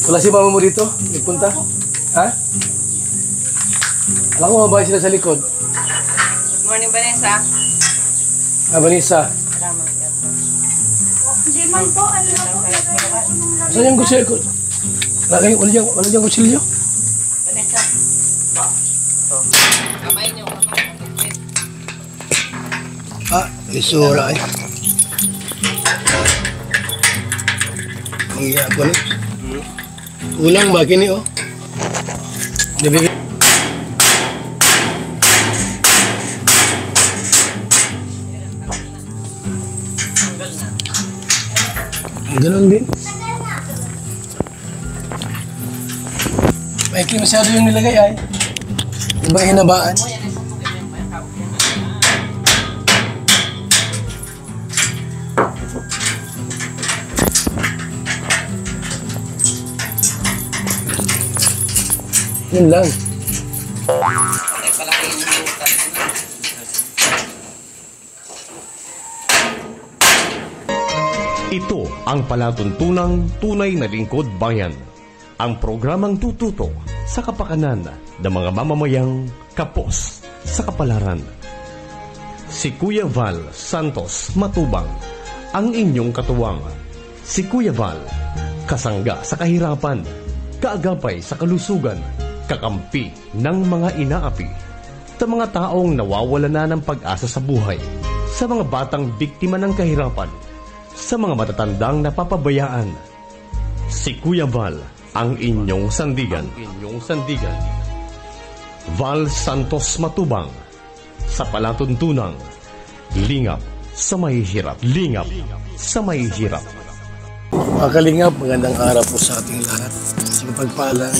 Wala si mama mo dito? Nagpunta? Ha? Alam ko mabahay sila sa likod. Good morning, Vanessa. Vanessa. Salamat. Hindi man po, ano na po. Saan yung kutsilyo? Wala diyang kutsilyo? Vanessa. Kamay niyo. Isura ay. Ang iyako ni. Ulang makini oh. Dibigay. Ganun din. Maikli masyado yung nilagay ay. Iba hinabaan. Yun lang. Ito ang palatuntunang tunay na lingkod bayan. Ang programang tututo sa kapakanan ng mga mamamayang kapos sa kapalaran. Si Kuya Val Santos Matubang, ang inyong katuwang. Si Kuya Val, kasangga sa kahirapan, kaagapay sa kalusugan, kakampi ng mga inaapi, sa mga taong nawawala na ng pag-asa sa buhay, sa mga batang biktima ng kahirapan, sa mga matatandang napapabayaan. Si Kuya Val, ang inyong sandigan. Val Santos Matubang, sa palatuntunang lingap sa mahihirap. Mga kalingap, magandang araw po sa ating lahat. Sa pagpalang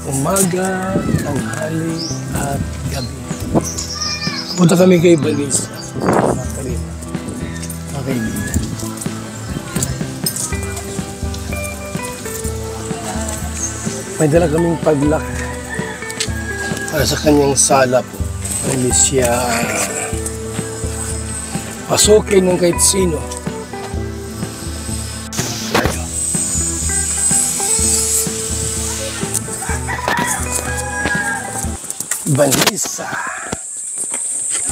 umaga, tanghali at gabi. Punta kami kay Vanessa. Mga kalingap, mga kaibigan. May dala kaming padlock para sa kanyang sala po. Hindi siya pasukin ng kahit sino.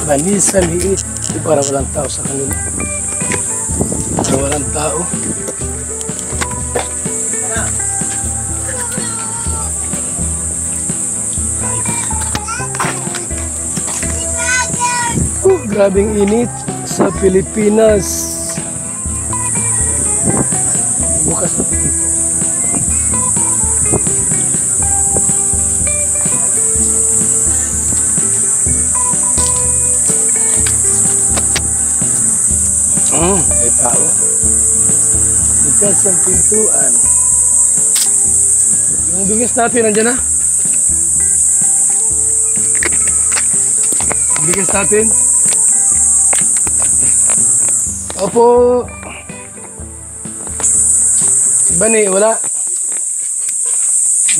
Vanessa liit. Para walang tao sa kanila. Para walang tao. Grabing init sa Pilipinas. Bukas na pinto. May tao. Bukas ang pintuan. Yung bigas natin, nandiyan na? Bigas natin. Opo. Si Bani, wala.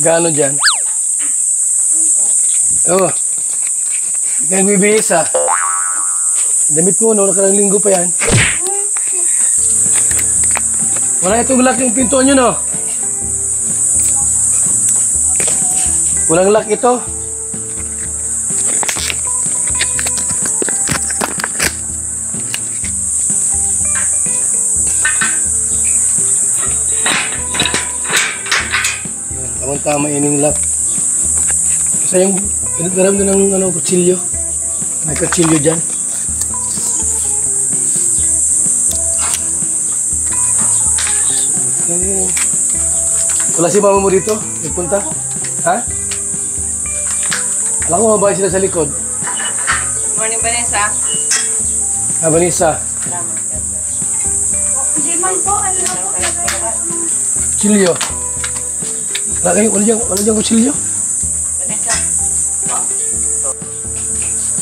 Gaano dyan? Oo. Nagbibihis ah. Damit mo, no? Nakarang linggo pa yan. Wala itong lock yung pintuan nyo, no? Walang lock ito. Tama ining lock. Kasi yung pinagdaram doon ng kutsilyo. May kutsilyo dyan. Okay. Wala si mama mo dito? Nagpunta? Ha? Alam ko mabahay sila sa likod. Good morning, Vanessa. Vanessa. Salamat. Hindi man po, ano na po. Kutsilyo. Wala diyang kutsilyo? Vanessa.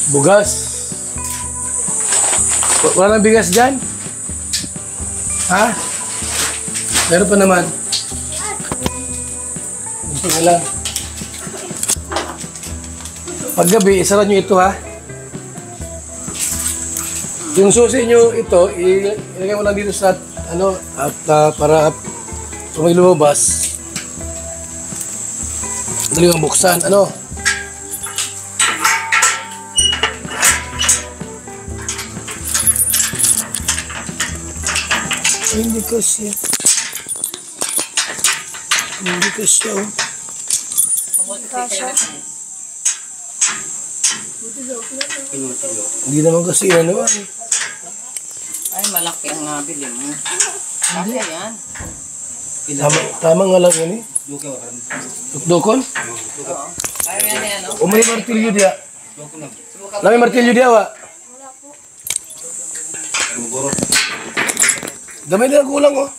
Bugas. Wala nang bigas dyan? Ha? Meron pa naman. Gusto ko lang. Paggabi, isara nyo ito ha. Yung susi nyo ito, ilagay mo lang dito sa ano, at para Kung may lumabas, dali ang buksan. Ano? Ay, hindi kasi. Hindi kasi, oh. Hindi naman kasi ano, eh. Ay, malaki ang nabili mo. Kasi yan. Tama nga lang yun, eh. Tukdokon? Oo. Kaya yan yan, no? O may martilyo diya? Na may martilyo diya, wa? Damay na kulang, oh.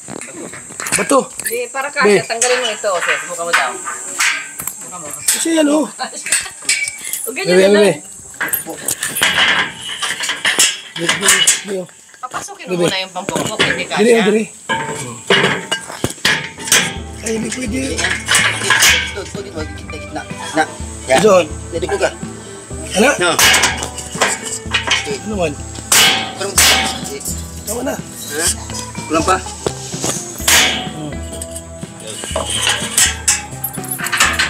Bato. Di, para kasi tanggalin mo ito. Okay, subukan mo daw. Subukan mo. Kasi yan, oh. O, ganyan na lang. Bebe. Papasukin mo muna yung pampukok. Hindi ka Dili, siya. dili. Ay, hindi pwede. John. Jadi ko ka. Ano? No. Ano naman? Parang Tama na. ha? Kulang pa.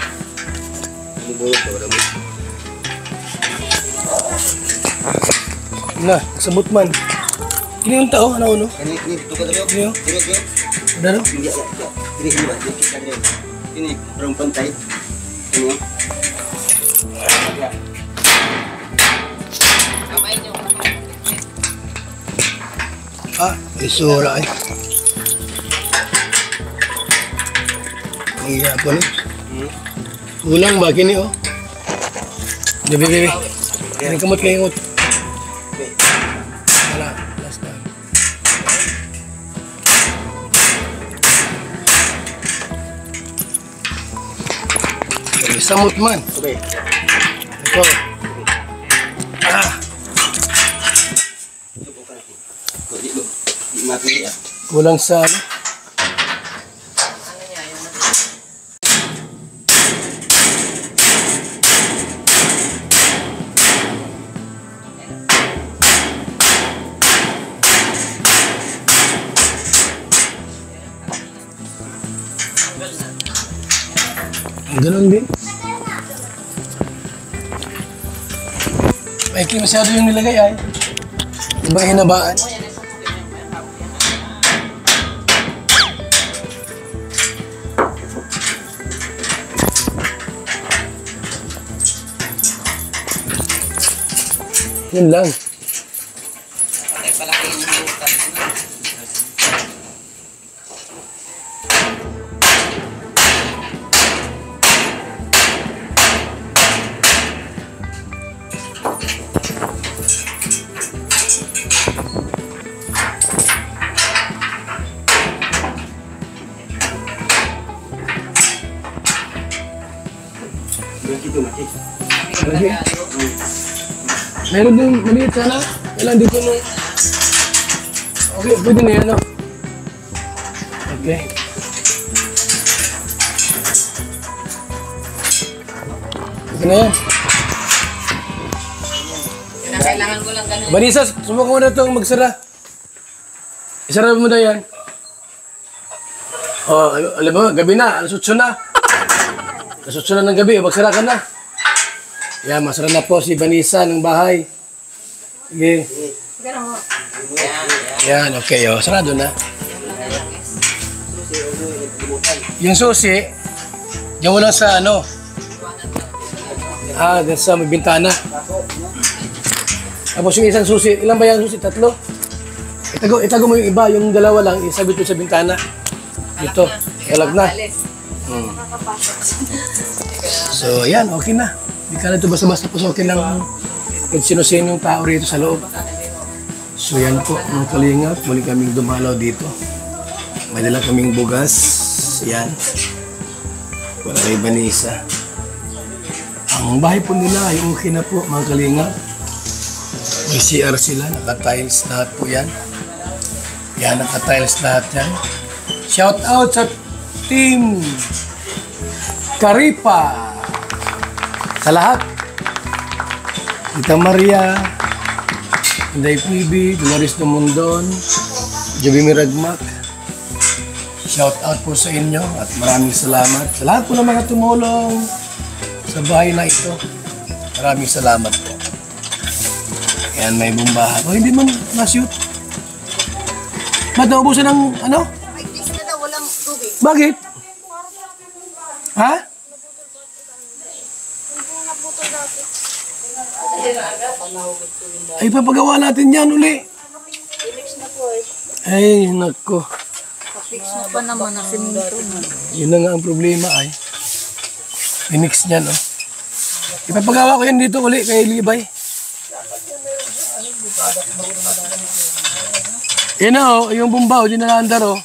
Ano bulog ka wala mo? Na, sabot man. Kini yung tao, ano, ano? Kani dito ka daw. Kini, oh. Dito ka. Ano? Hindi ya. Ini ba? Dito ka daw. Ini parang pantay. Ini. Kamay niyo. Ah, isura ay. Ang iya ko ni. Kulang ba kini, oh? Bebe, bebe. Kini kamot kayo, ngot. Wala, last time. Samot man. Okay. Ito. Ah, Di mo. Di mati ya. kulang sa ano? Ano niya, yun. Ganun din. Maikli masyado yung nilagay ay. Iba hinabaan. Yun lang. Ay, palaki yung butas. Dito mati. Lagi. Meron din maliit sana. Kailan dito nung... Okay, pwede na yan, no? Okay. Okay na yan. Yun ang kailangan ko lang ganun. Vanessa, subukan mo na itong magsara. Isara mo na yan. Oh, alam mo, gabi na. Alas 8 na. Alas 8 na ng gabi. Magsara ka na. Yan, masara na po si Vanessa ng bahay. Sige. Ganun mo. Yan, yan. Yan, okay. Oh, sarado na. Yung susi, yung wala sa ano. Ah, dyan sa may bintana. Tapos yung isang susi, ilan ba yung susi? 3? Itago mo yung iba, yung dalawa lang, isabit mo sa bintana. Dito, kalag na. Alis. So, yan, okay na. Hindi ka na ito basta-basta pusokin lang kung sino-sino yung tao rito sa loob. So, yan po, mga kalingap. Muli kaming dumalaw dito. May dala kaming bugas. Yan. Para kay Vanessa. Ang bahay po nila ay okay na po, mga kalingap. May CR sila, naka-tiles lahat po yan. Yan, naka-tiles lahat yan. Shout out sa team Karipa. Sa lahat. Tita Maria, Inday PB, Dolores Dumundon, Joby Miragmak, Shout out po sa inyo at maraming salamat. Sa lahat po ng mga tumulong sa bahay na ito. Maraming salamat po. Yan, may bumbahan. O, hindi man ma-shoot. Ba't naubusan ng ano? Ay, please na daw, walang tubig. Bakit? Ha? Ay, papagawa natin yan uli. Ay, nako. Fix na pa naman ang simento. Yun na nga ang problema ay. Minix niya, no? Ipapagawa ko yan dito uli kay Libay. Yan na, oh, yung bumbaw, di na naandar, oh.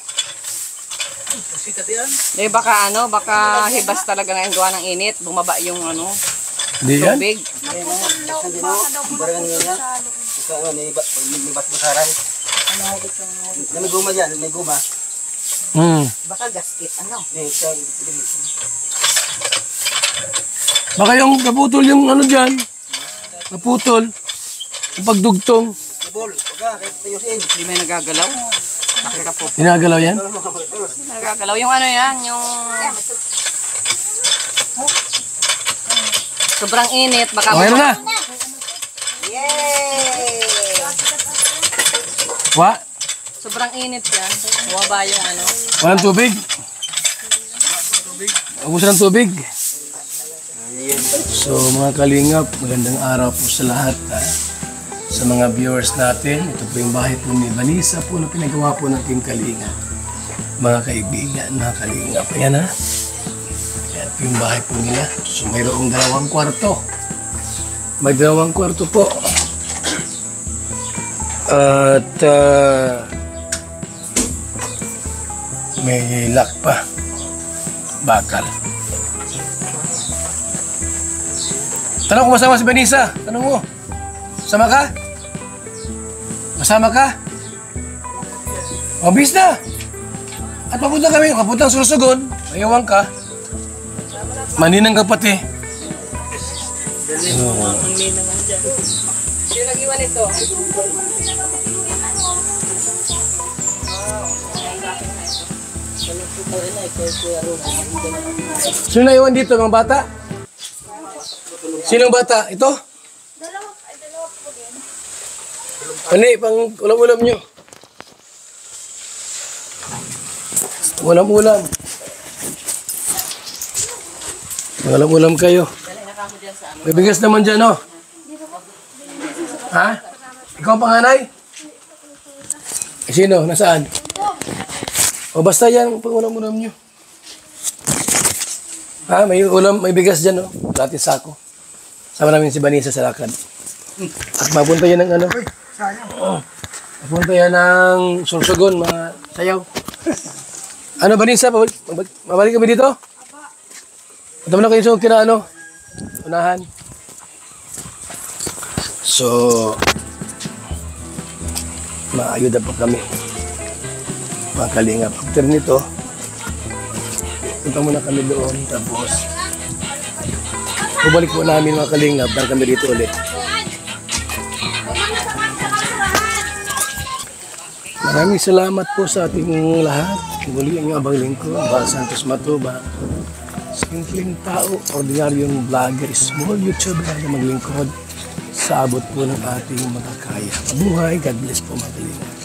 Eh, baka baka hibas talaga ngayon gawa ng init. Bumaba yung Hindi yan? tubig. Barangan nyo yan. Ikaw, may batbasaran. May guma dyan, may guma. Baka gasket, Baka yung naputol yung ano dyan. Naputol. Yung pagdugtong. Bol, wag kahit tayusin. Hindi may nagagalaw. Nakita po. Ginagalaw yan? Nagagalaw. Yung yan, yung... Sobrang init. Baka... Okay na na. Yay! Wa? Sobrang init yan. Bumaba yung Walang tubig? Ubusan ng tubig. So mga kalingap, magandang araw po sa lahat. Sa mga viewers natin, ito po yung bahay po ni Vanessa po na pinagawa po ng Team Kalingap. Mga kaibigan, mga kalingap. Ayan ha. Ayan po yung bahay po nila. So mayroong 2 kwarto. May 2 kwarto po. At may lock pa. Bakal. Tanong ko masama si Vanessa. Tanong mo. Masama ka? Masama ka? O, bis na. At papunta kami. Papuntang Sorsogon. Mayawang ka. Maninang ka pati. Sino nag-iwan ito? Sino naiwan dito, mga bata? Sinong bata? Ito? Dalawa po din. Pani, pang ulam-ulam nyo. Ulam-ulam. Ulam-ulam kayo. May bigas naman dyan, no? Ha? Ikaw ang panganay? Sino? Nasaan? O basta yan, pang ulam-ulam nyo. Ha? May ulam, may bigas dyan, no? Dating sako. Sama namin si Vanessa sa lakad. At mapunta yan ng ano? Mapunta yan ng Sorsogon, mga sayaw. Ano, Vanessa? Mabalik kami dito? Punta mo na kayo sa kina ano? Unahan. So, maayuda po kami. Mga kalingap. After nito, punta muna kami doon. Tapos, bumalik po namin mga kalingap. Dahil kami dito ulit. Maraming salamat po sa ating lahat. Muli ang abang lingkod, Val Santos Matuba. Simpleng tao, ordinaryong vlogger, small YouTuber na maglingkod sa abot po ng ating makakaya. Mabuhay, God bless po mga kalingap.